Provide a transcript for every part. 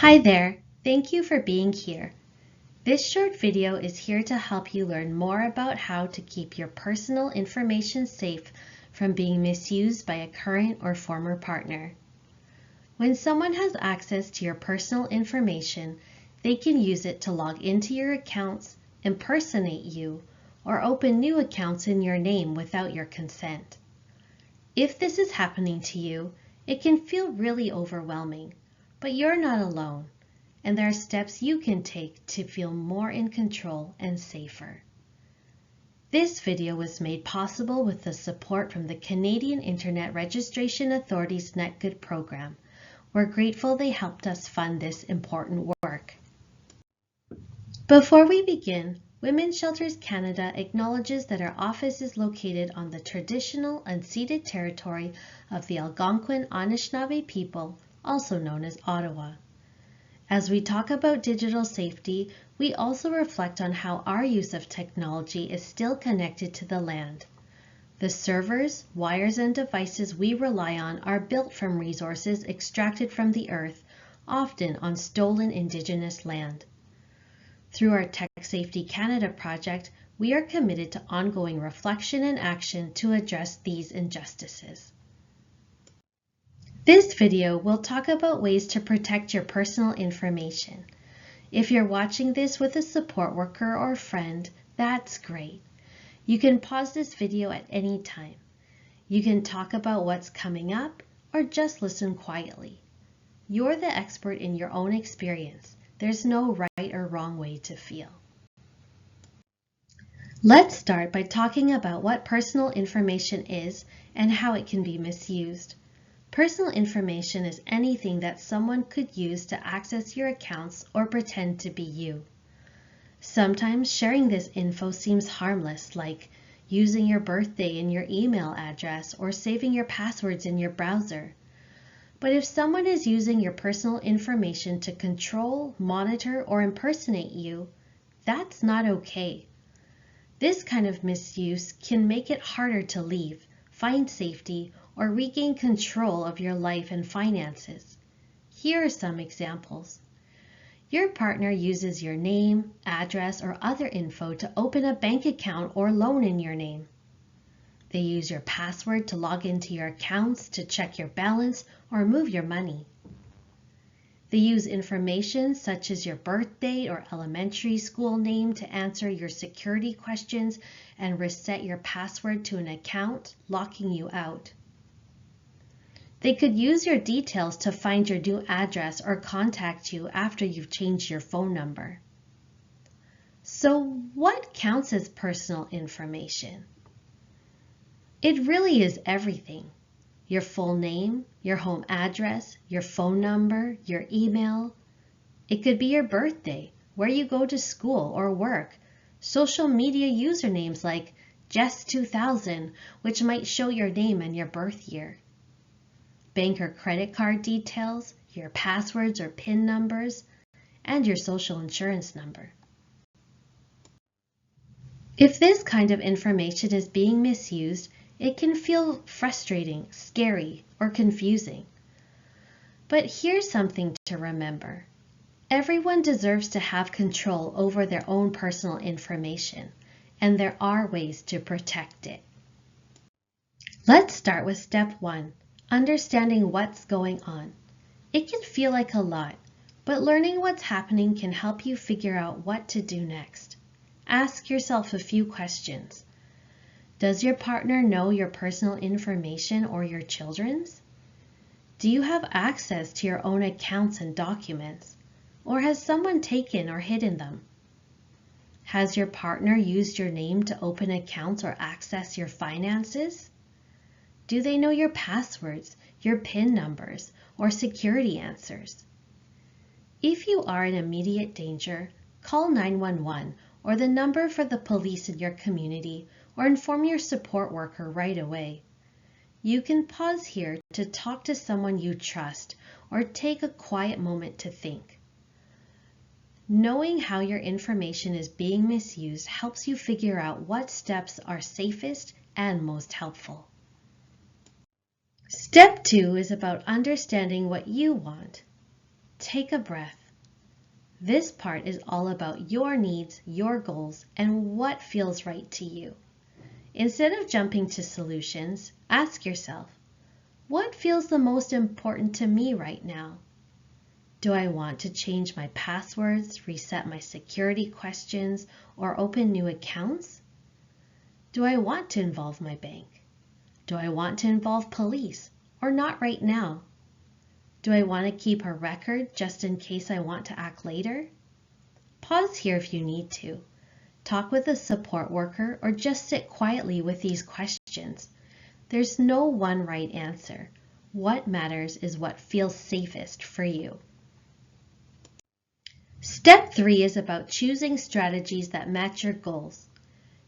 Hi there, thank you for being here. This short video is here to help you learn more about how to keep your personal information safe from being misused by a current or former partner. When someone has access to your personal information, they can use it to log into your accounts, impersonate you, or open new accounts in your name without your consent. If this is happening to you, it can feel really overwhelming, but you're not alone, and there are steps you can take to feel more in control and safer. This video was made possible with the support from the Canadian Internet Registration Authority's NetGood program. We're grateful they helped us fund this important work. Before we begin, Women's Shelters Canada acknowledges that our office is located on the traditional unceded territory of the Algonquin Anishinaabe people, also known as Ottawa. As we talk about digital safety, we also reflect on how our use of technology is still connected to the land. The servers, wires, and devices we rely on are built from resources extracted from the earth, often on stolen Indigenous land. Through our Tech Safety Canada project, we are committed to ongoing reflection and action to address these injustices. This video will talk about ways to protect your personal information. If you're watching this with a support worker or friend, that's great. You can pause this video at any time. You can talk about what's coming up or just listen quietly. You're the expert in your own experience. There's no right or wrong way to feel. Let's start by talking about what personal information is and how it can be misused. Personal information is anything that someone could use to access your accounts or pretend to be you. Sometimes sharing this info seems harmless, like using your birthday in your email address or saving your passwords in your browser. But if someone is using your personal information to control, monitor, or impersonate you, that's not okay. This kind of misuse can make it harder to leave, find safety, or regain control of your life and finances. Here are some examples. Your partner uses your name, address, or other info to open a bank account or loan in your name. They use your password to log into your accounts to check your balance or move your money. They use information such as your birth date or elementary school name to answer your security questions and reset your password to an account, locking you out. They could use your details to find your new address or contact you after you've changed your phone number. So what counts as personal information? It really is everything. Your full name, your home address, your phone number, your email. It could be your birthday, where you go to school or work, social media usernames like Jess2000, which might show your name and your birth year. Bank or credit card details, your passwords or PIN numbers, and your social insurance number. If this kind of information is being misused, it can feel frustrating, scary, or confusing. But here's something to remember. Everyone deserves to have control over their own personal information, and there are ways to protect it. Let's start with step 1, understanding what's going on. It can feel like a lot, but learning what's happening can help you figure out what to do next. Ask yourself a few questions. Does your partner know your personal information or your children's? Do you have access to your own accounts and documents? Or has someone taken or hidden them? Has your partner used your name to open accounts or access your finances? Do they know your passwords, your PIN numbers, or security answers? If you are in immediate danger, call 911 or the number for the police in your community, or inform your support worker right away. You can pause here to talk to someone you trust or take a quiet moment to think. Knowing how your information is being misused helps you figure out what steps are safest and most helpful. Step 2 is about understanding what you want. Take a breath. This part is all about your needs, your goals, and what feels right to you. Instead of jumping to solutions, ask yourself, what feels the most important to me right now? Do I want to change my passwords, reset my security questions, or open new accounts? Do I want to involve my bank? Do I want to involve police, or not right now? Do I want to keep a record just in case I want to act later? Pause here if you need to. Talk with a support worker or just sit quietly with these questions. There's no one right answer. What matters is what feels safest for you. Step 3 is about choosing strategies that match your goals.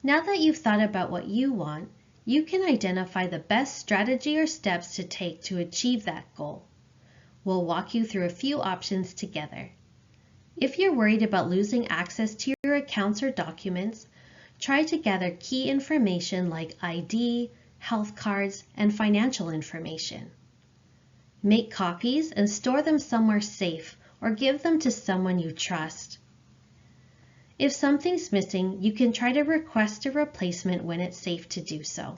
Now that you've thought about what you want, you can identify the best strategy or steps to take to achieve that goal. We'll walk you through a few options together. If you're worried about losing access to your accounts or documents, try to gather key information like ID, health cards, and financial information. Make copies and store them somewhere safe or give them to someone you trust. If something's missing, you can try to request a replacement when it's safe to do so.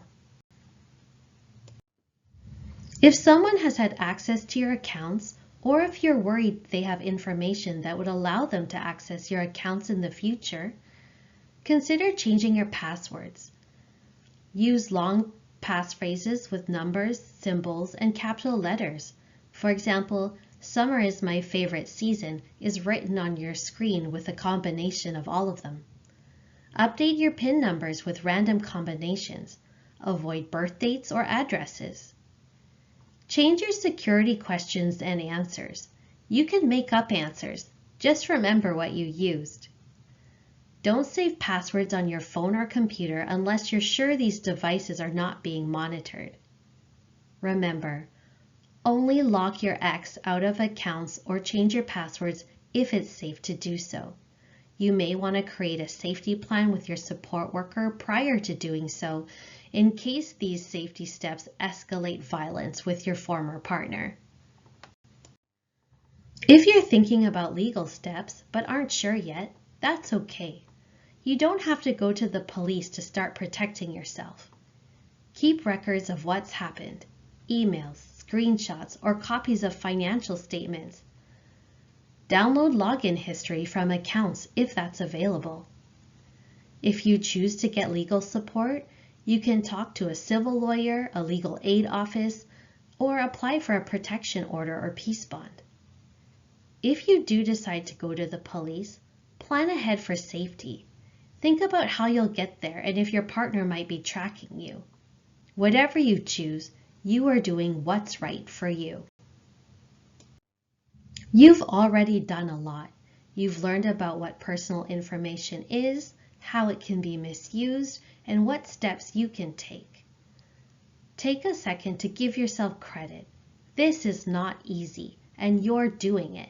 If someone has had access to your accounts, or if you're worried they have information that would allow them to access your accounts in the future, consider changing your passwords. Use long passphrases with numbers, symbols, and capital letters. For example, "Summer is my favorite season" is written on your screen with a combination of all of them. Update your PIN numbers with random combinations. Avoid birth dates or addresses. Change your security questions and answers. You can make up answers. Just remember what you used. Don't save passwords on your phone or computer unless you're sure these devices are not being monitored. Remember, only lock your ex out of accounts or change your passwords if it's safe to do so. You may want to create a safety plan with your support worker prior to doing so, in case these safety steps escalate violence with your former partner. If you're thinking about legal steps but aren't sure yet, that's okay. You don't have to go to the police to start protecting yourself. Keep records of what's happened, emails, screenshots, or copies of financial statements. Download login history from accounts if that's available. If you choose to get legal support, you can talk to a civil lawyer, a legal aid office, or apply for a protection order or peace bond. If you do decide to go to the police, plan ahead for safety. Think about how you'll get there and if your partner might be tracking you. Whatever you choose, you are doing what's right for you. You've already done a lot. You've learned about what personal information is, how it can be misused, and what steps you can take. Take a second to give yourself credit. This is not easy, and you're doing it.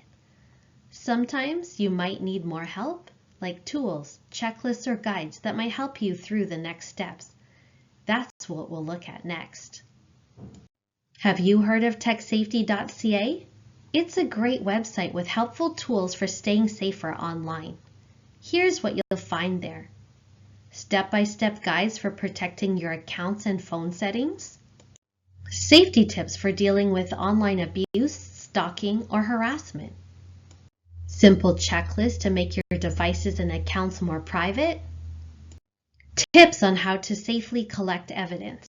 Sometimes you might need more help, like tools, checklists, or guides that might help you through the next steps. That's what we'll look at next. Have you heard of techsafety.ca? It's a great website with helpful tools for staying safer online. Here's what you'll find there. Step-by-step guides for protecting your accounts and phone settings. Safety tips for dealing with online abuse, stalking, or harassment. Simple checklist to make your devices and accounts more private. Tips on how to safely collect evidence.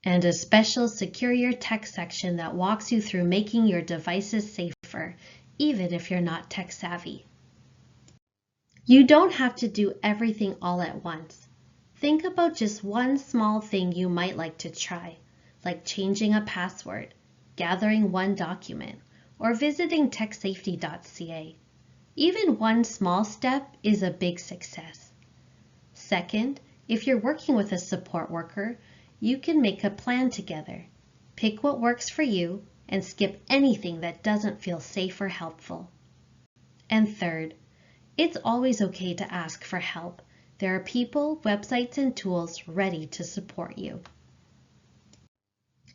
And a special Secure Your Tech section that walks you through making your devices safer, even if you're not tech savvy. You don't have to do everything all at once. Think about just one small thing you might like to try, like changing a password, gathering one document, or visiting techsafety.ca. Even one small step is a big success. Second, if you're working with a support worker, you can make a plan together. Pick what works for you and skip anything that doesn't feel safe or helpful. And third, it's always okay to ask for help. There are people, websites, and tools ready to support you.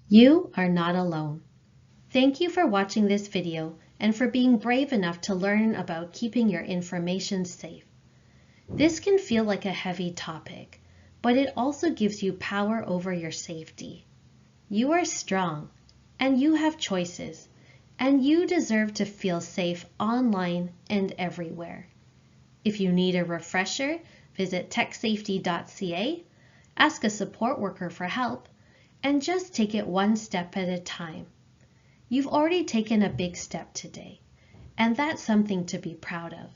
You are not alone. Thank you for watching this video, and for being brave enough to learn about keeping your information safe. This can feel like a heavy topic, but it also gives you power over your safety. You are strong, and you have choices, and you deserve to feel safe online and everywhere. If you need a refresher, visit techsafety.ca, ask a support worker for help, and just take it one step at a time. You've already taken a big step today, and that's something to be proud of.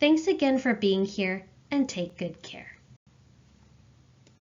Thanks again for being here, and take good care.